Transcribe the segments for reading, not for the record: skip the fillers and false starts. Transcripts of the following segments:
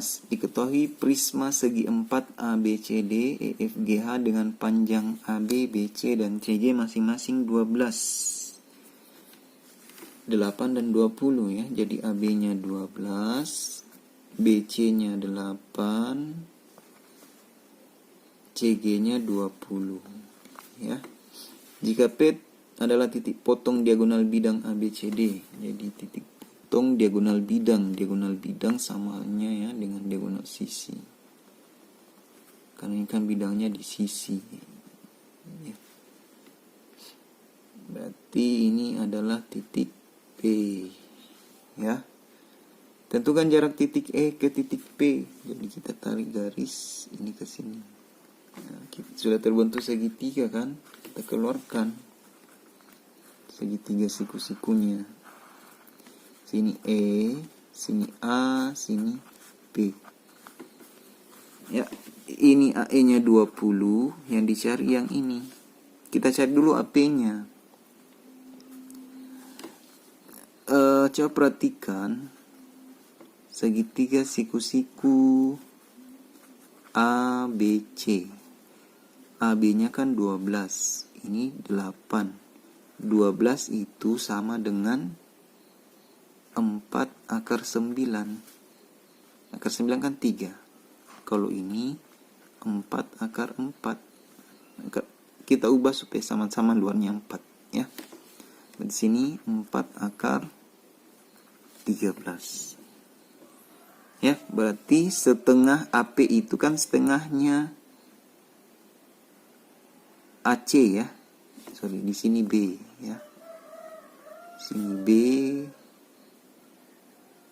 Diketahui prisma segi 4 ABCD EFGH dengan panjang AB, BC, dan CG masing-masing 12. 8 dan 20 ya. Jadi AB-nya 12, BC-nya 8, CG-nya 20 ya. Jika P adalah titik potong diagonal bidang ABCD, jadi titik potong diagonal bidang sama halnya ya dengan diagonal sisi, karena ini kan bidangnya di sisi ya. Berarti ini adalah titik P ya. Tentukan jarak titik E ke titik P. Jadi kita tarik garis ini ke sini. Nah, sudah terbentuk segitiga kan? Kita keluarkan segitiga siku-sikunya. Sini E, sini A, sini P. Ya, ini AE-nya 20, yang dicari yang ini. Kita cari dulu AP-nya. Coba perhatikan segitiga siku-siku ABC. AB-nya kan 12, ini 8. 12 itu sama dengan 4 akar 9. Akar 9 kan 3. Kalau ini 4 akar 4. Kita ubah supaya sama-sama luarnya 4 ya. Di sini 4 akar 13. Ya, berarti setengah AP itu kan setengahnya AC ya. Sorry, di sini B ya. Sini B,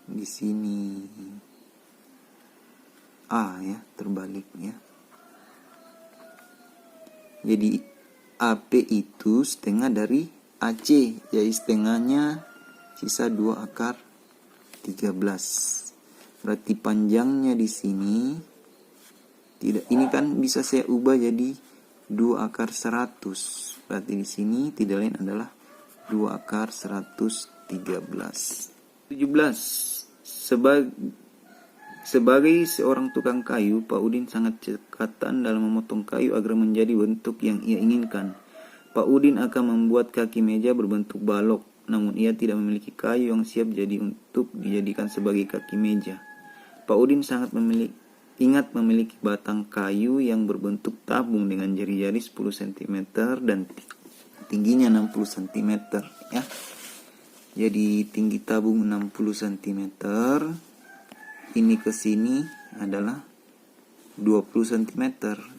di sini A ya, terbalik ya. Jadi AP itu setengah dari AC, jadi setengahnya sisa 2 akar 13. Berarti panjangnya di sini tidak, ini kan bisa saya ubah jadi 2 akar 100. Berarti di sini tidak lain adalah 2 akar 113. 17. Sebagai seorang tukang kayu, Pak Udin sangat cekatan dalam memotong kayu agar menjadi bentuk yang ia inginkan. Pak Udin akan membuat kaki meja berbentuk balok, namun ia tidak memiliki kayu yang siap jadi untuk dijadikan sebagai kaki meja. Pak Udin sangat ingat memiliki batang kayu yang berbentuk tabung dengan jari-jari 10 cm dan tingginya 60 cm ya. Jadi tinggi tabung 60 cm. Ini ke sini adalah 20 cm.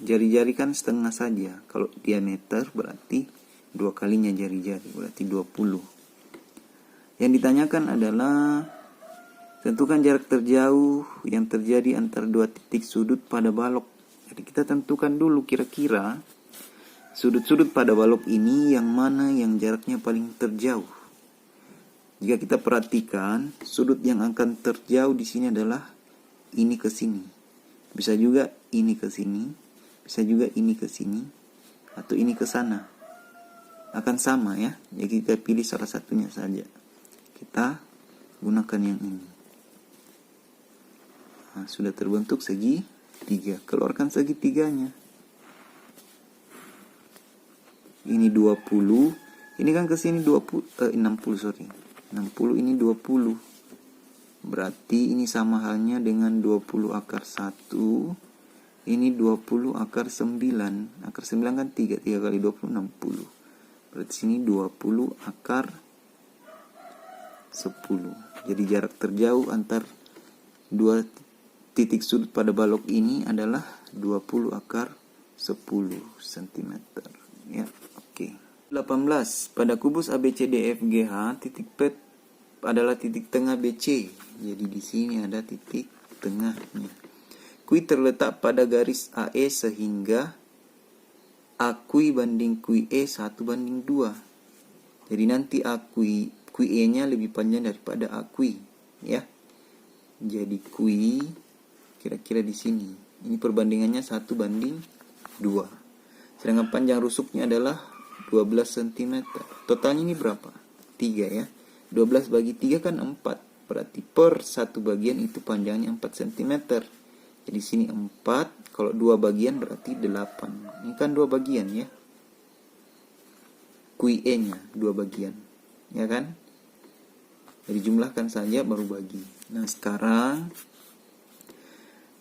Jari-jari kan setengah saja. Kalau diameter berarti 2 kalinya jari-jari, berarti 20. Yang ditanyakan adalah tentukan jarak terjauh yang terjadi antara 2 titik sudut pada balok. Jadi kita tentukan dulu kira-kira sudut-sudut pada balok ini yang mana yang jaraknya paling terjauh. Jika kita perhatikan, sudut yang akan terjauh di sini adalah ini ke sini. Bisa juga ini ke sini, bisa juga ini ke sini, atau ini ke sana. Akan sama ya. Jadi kita pilih salah satunya saja. Kita gunakan yang ini. Nah, sudah terbentuk segitiga. Keluarkan segitiganya. Ini 20. Ini kan ke sini 60 sorry. 60 ini 20. Berarti ini sama halnya dengan 20 akar 1. Ini 20 akar 9. Akar 9 kan 3. 3 kali 20 60. Berarti sini 20 akar 10. Jadi jarak terjauh antar 2 titik sudut pada balok ini adalah 20 akar 10 cm. Ya, oke. 18. Pada kubus ABCDEFGH, titik P adalah titik tengah BC. Jadi di sini ada titik tengahnya. Kui terletak pada garis AE sehingga AQI banding QE 1:2. Jadi nanti QE-nya lebih panjang daripada AQI, ya. Jadi QI kira-kira di sini. Ini perbandingannya 1:2. Sedangkan panjang rusuknya adalah 12 cm. Totalnya ini berapa? 3 ya. 12 bagi 3 kan 4. berarti per satu bagian itu panjangnya 4 cm. Jadi sini 4, kalau 2 bagian berarti 8. Ini kan 2 bagian ya. QE-nya 2 bagian, ya kan? Jadi jumlahkan saja baru bagi. Nah, sekarang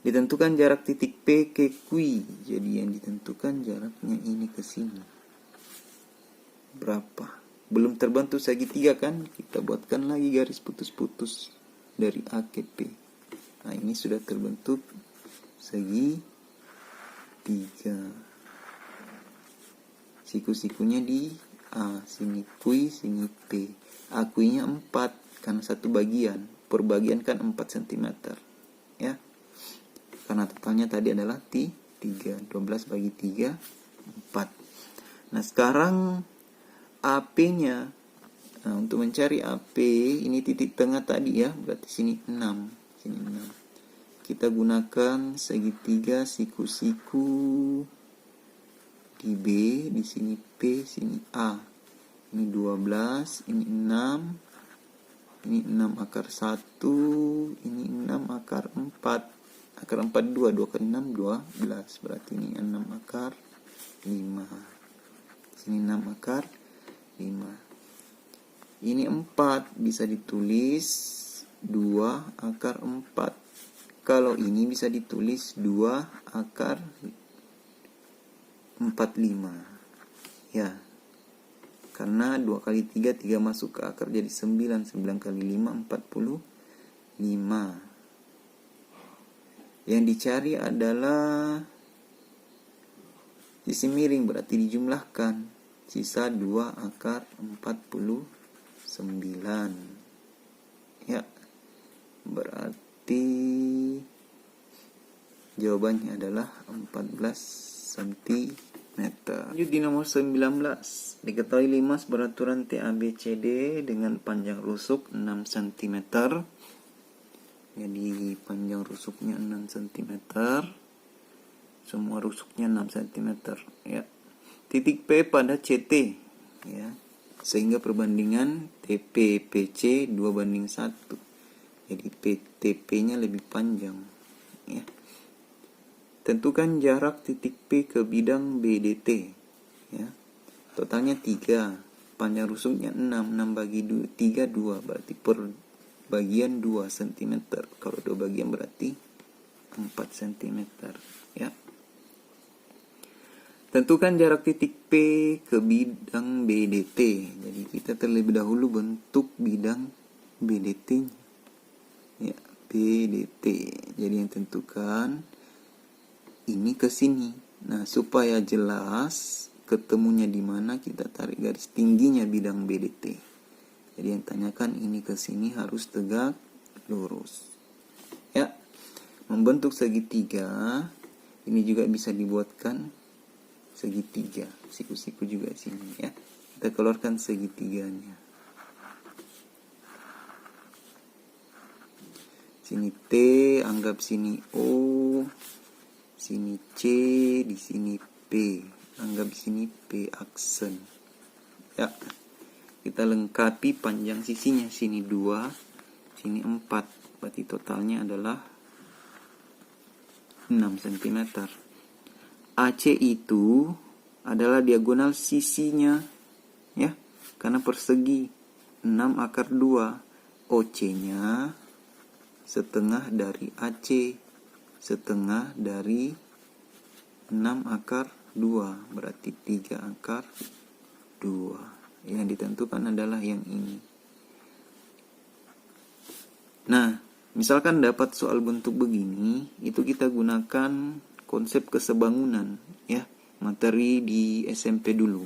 ditentukan jarak titik P ke Q. Jadi yang ditentukan jaraknya ini ke sini. Berapa? Belum terbentuk segitiga kan? Kita buatkan lagi garis putus-putus dari A ke P. Nah, ini sudah terbentuk segitiga. Siku-sikunya di A, sini Q, sini P. A Q-nya 4 karena satu bagian. Per bagian kan 4 cm. Ya. Karena totalnya tadi adalah 3. 12 bagi 3, 4. Nah, sekarang AP-nya. Nah, untuk mencari AP, ini titik tengah tadi ya, berarti sini 6. Sini 6. Kita gunakan segitiga siku-siku di B, di sini P, sini A. Ini 12, ini 6. Ini 6 akar 1, ini 6 akar 4. Akar 4 2, 2 kali 6 12. Berarti ini 6 akar 5. Sini 6 akar 5. Ini 4 bisa ditulis 2 akar 4. Kalau ini bisa ditulis 2 akar 45. Ya. Karena 2 kali 3, 3 masuk ke akar jadi 9. 9 kali 5, 45. Yang dicari adalah sisi miring, berarti dijumlahkan. Sisa 2 akar 49. Ya. Berarti jawabannya adalah 14 cm. Lanjut di nomor 19. Diketahui limas beraturan TABCD dengan panjang rusuk 6 cm. Jadi panjang rusuknya 6 cm. Semua rusuknya 6 cm. Ya. Titik P pada CT. Ya. Sehingga perbandingan TP PC 2:1. Jadi TP-nya lebih panjang. Ya. Tentukan jarak titik P ke bidang BDT. Ya. Totalnya 3. Panjang rusuknya 6. 6 bagi 3, 2. Berarti per bagian 2 cm. Kalau 2 bagian berarti 4 cm. Ya. Tentukan jarak titik P ke bidang BDT. Jadi kita terlebih dahulu bentuk bidang BDT. Ya, BDT. Jadi yang tentukan ini ke sini. Nah, supaya jelas ketemunya di mana, kita tarik garis tingginya bidang BDT. Jadi yang tanyakan ini ke sini harus tegak lurus. Ya. Membentuk segitiga. Ini juga bisa dibuatkan segitiga. Siku-siku juga sini ya. Kita keluarkan segitiganya. Sini T, anggap sini O. Sini C, di sini P. Anggap sini P aksen. Ya. Kita lengkapi panjang sisinya. Sini 2, sini 4. Berarti totalnya adalah 6 cm. AC itu adalah diagonal sisinya. Ya. Karena persegi 6 akar 2. OC-nya setengah dari AC. Setengah dari 6 akar 2. Berarti 3 akar 2. Yang ditentukan adalah yang ini. Nah, misalkan dapat soal bentuk begini, itu kita gunakan konsep kesebangunan. Ya, materi di SMP dulu.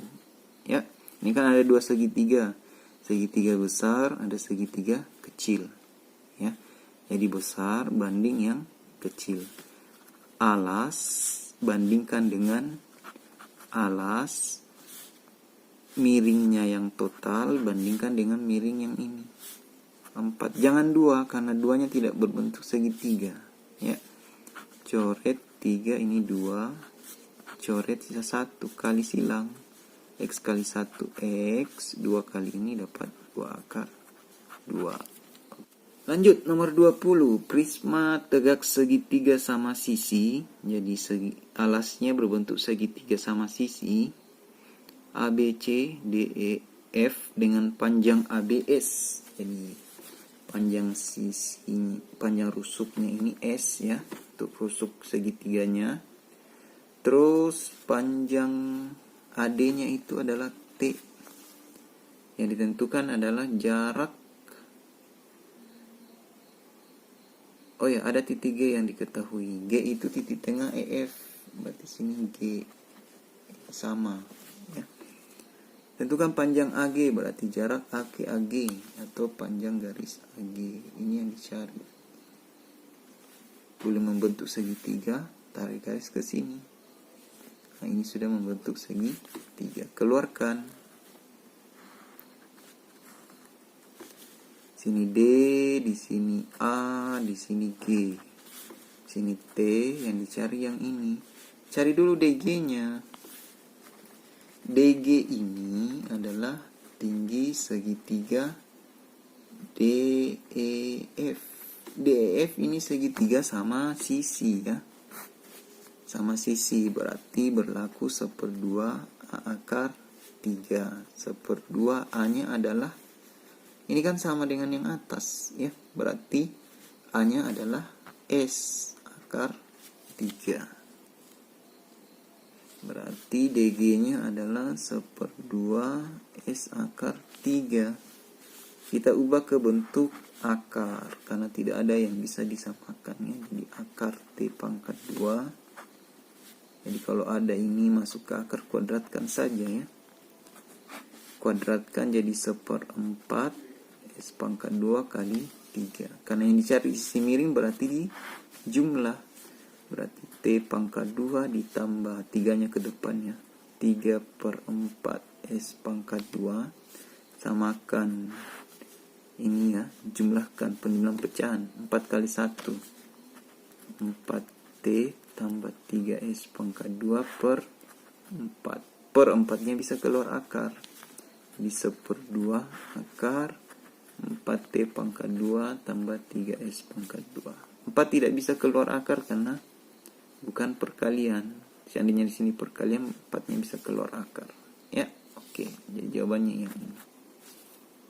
Ya, ini kan ada 2 segitiga. Segitiga besar, ada segitiga kecil. Ya, jadi besar banding yang kecil. Alas bandingkan dengan alas. Miringnya yang total bandingkan dengan miring yang ini. 4. Jangan 2 karena 2-nya tidak berbentuk segitiga. Ya. Coret 3 ini 2. Coret sisa 1 kali silang. X kali 1 X. 2 kali ini dapat 2 akar 2. Lanjut nomor 20. Prisma tegak segitiga sama sisi. Jadi alasnya berbentuk segitiga sama sisi. ABC, DE, F dengan panjang ABS. Jadi panjang sisi, panjang rusuknya ini S ya, untuk rusuk segitiganya. Terus panjang AD-nya itu adalah T. Yang ditentukan adalah jarak. Oh ya, ada titik G yang diketahui. G itu titik tengah EF. Berarti sini G sama ya. Tentukan panjang AG, berarti jarak AK AG atau panjang garis AG. Ini yang dicari. Boleh membentuk segitiga, tarik garis ke sini. Nah, ini sudah membentuk segitiga. Keluarkan. Sini D, di sini A, di sini G. Sini T, yang dicari yang ini. Cari dulu DG-nya. DG ini adalah tinggi segitiga DEF. DEF ini segitiga sama sisi ya. Sama sisi, berarti berlaku 1/2 A akar 3. 1/2 A-nya adalah, ini kan sama dengan yang atas ya, berarti A-nya adalah S akar 3. Berarti DG-nya adalah 1/2 S akar 3. Kita ubah ke bentuk akar, karena tidak ada yang bisa disamakannya. Jadi akar T pangkat 2. Jadi kalau ada ini masuk ke akar, kuadratkan saja ya. Kuadratkan jadi 1/4 S pangkat 2 kali 3. Karena yang dicari sisi miring berarti di jumlah. Berarti T pangkat 2 ditambah 3-nya ke depannya. 3/4 S pangkat 2. Samakan ini ya. Jumlahkan penjumlahan pecahan. 4 kali 1. 4T tambah 3S pangkat 2 per 4. Per 4-nya bisa keluar akar. Jadi 1/2 akar 4T pangkat 2 tambah 3S pangkat 2. 4 tidak bisa keluar akar karena bukan perkalian. Seandainya di sini perkalian, 4-nya bisa keluar akar. Ya, oke. Jadi jawabannya yang ini.